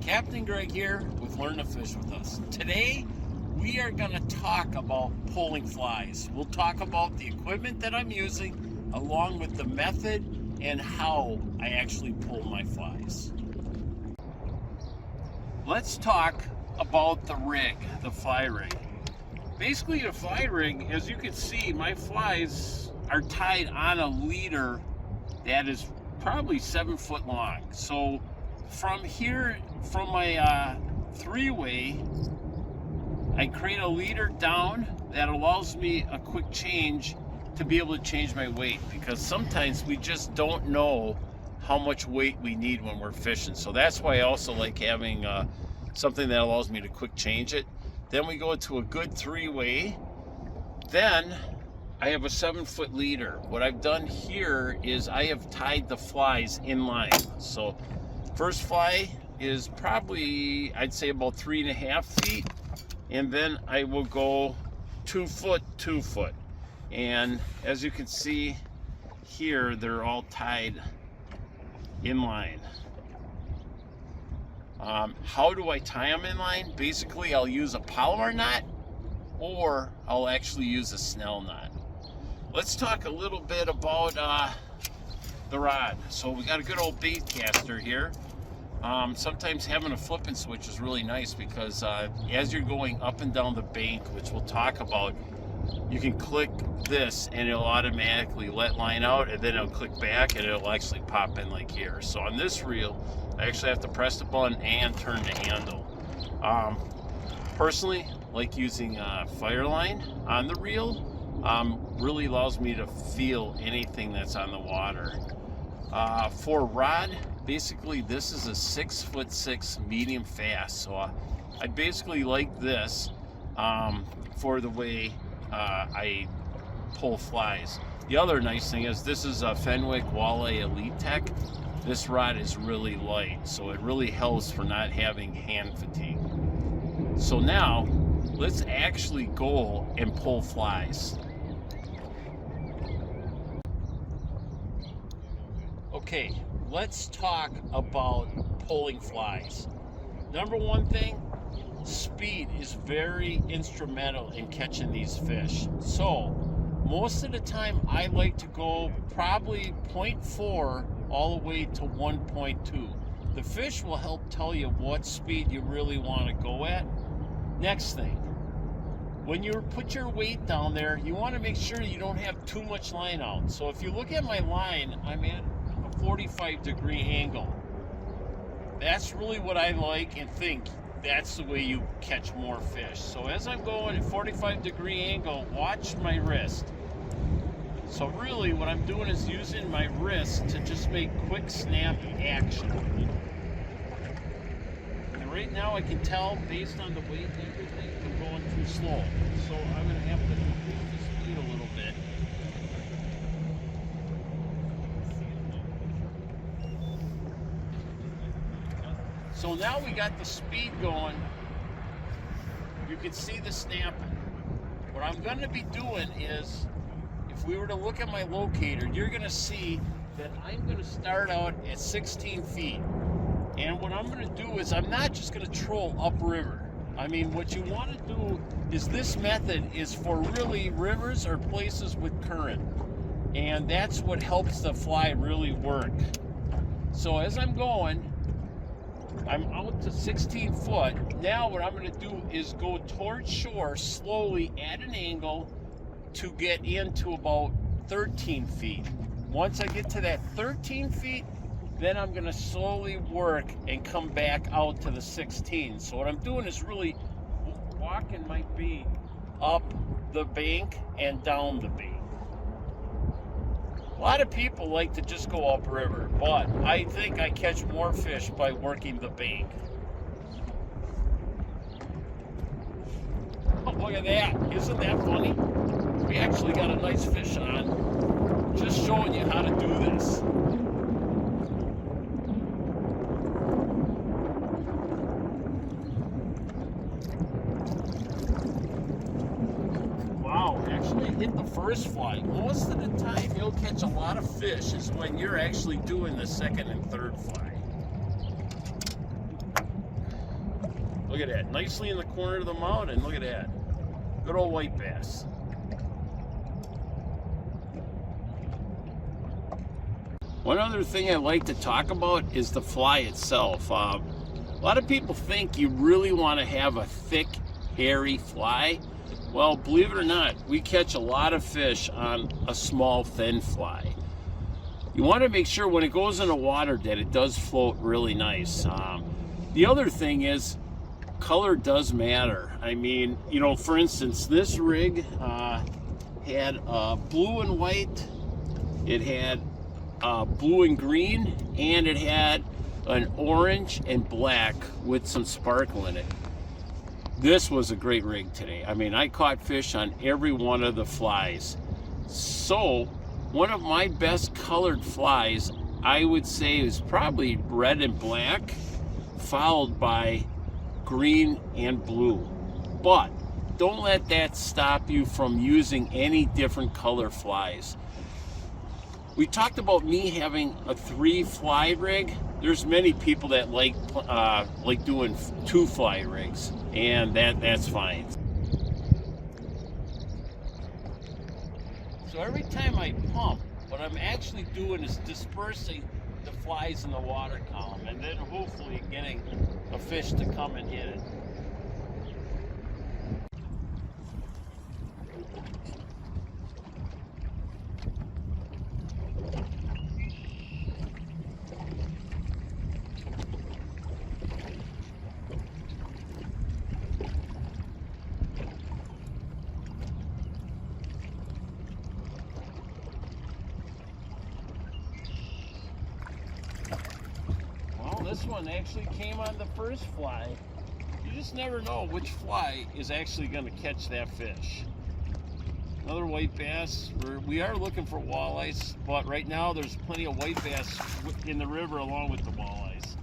Captain Greg here with Learn to Fish with Us. Today, we are going to talk about pulling flies. We'll talk about the equipment that I'm using, along with the method and how I actually pull my flies. Let's talk about the rig, the fly rig. Basically, the fly rig, as you can see, my flies are tied on a leader that is probably 7 foot long. So from here, from my three-way, I create a leader down that allows me a quick change to be able to change my weight, because sometimes we just don't know how much weight we need when we're fishing. So that's why I also like having something that allows me to quick change it. Then we go to a good three-way. Then I have a 7 foot leader. What I've done here is I have tied the flies in line. So first fly is probably, I'd say, about 3.5 feet. And then I will go 2 foot, 2 foot. And as you can see here, they're all tied in line. How do I tie them in line? Basically, I'll use a Palomar knot, or I'll actually use a Snell knot. Let's talk a little bit about the rod. So we got a good old bait caster here. Sometimes having a flipping switch is really nice, because as you're going up and down the bank, which we'll talk about, you can click this and it'll automatically let line out, and then it'll click back and it'll actually pop in like here. So on this reel, I actually have to press the button and turn the handle. Personally, like using Fireline on the reel. Really allows me to feel anything that's on the water. For rod, basically this is a 6'6" medium fast. So I basically like this for the way I pull flies. The other nice thing is this is a Fenwick Walleye Elite Tech. This rod is really light, so it really helps for not having hand fatigue. So now let's actually go and pull flies. Okay, let's talk about pulling flies. Number one thing, speed is very instrumental in catching these fish. So most of the time I like to go probably 0.4 all the way to 1.2. The fish will help tell you what speed you really want to go at. Next thing, when you put your weight down there, you want to make sure you don't have too much line out. So if you look at my line, I'm at a 45-degree angle. That's really what I like and think that's the way you catch more fish. So as I'm going at 45-degree angle, watch my wrist. So really what I'm doing is using my wrist to just make quick snap action. And right now I can tell, based on the weight and everything, I'm going too slow. So I'm going to have to increase the speed a little bit. So now we got the speed going. You can see the snapping. What I'm going to be doing is, if we were to look at my locator, you're going to see that I'm going to start out at 16 feet. And what I'm going to do is, I'm not just going to troll upriver. I mean, what you want to do is, this method is for really rivers or places with current. And that's what helps the fly really work. So as I'm going, I'm out to 16 foot. Now what I'm going to do is go towards shore slowly at an angle to get into about 13 feet. Once I get to that 13 feet, then I'm going to slowly work and come back out to the 16. So what I'm doing is really walking my bait up the bank and down the bank. A lot of people like to just go upriver, but I think I catch more fish by working the bank. Oh, look at that. Isn't that funny? We actually got a nice fish on. Just showing you how to do this. Wow, actually hit the first fly. Most of the time you'll catch a lot of fish is when you're actually doing the second and third fly. Look at that, nicely in the corner of the mouth, and look at that. Good old white bass. One other thing I like to talk about is the fly itself. A lot of people think you really want to have a thick, hairy fly. Well, believe it or not, we catch a lot of fish on a small, thin fly. You want to make sure when it goes in the water that it does float really nice. The other thing is, color does matter. I mean, you know, for instance, this rig had blue and white, it had blue and green, and it had an orange and black with some sparkle in it. This was a great rig today. I mean, I caught fish on every one of the flies. So, one of my best colored flies, I would say, is probably red and black, followed by green and blue. But don't let that stop you from using any different color flies. We talked about me having a 3-fly rig. There's many people that like doing 2-fly rigs, and that's fine. So every time I pump, what I'm actually doing is dispersing the flies in the water column, and then hopefully getting a fish to come and hit it. This one actually came on the first fly. You just never know which fly is actually going to catch that fish. Another white bass. We are looking for walleyes, but right now there's plenty of white bass in the river along with the walleyes.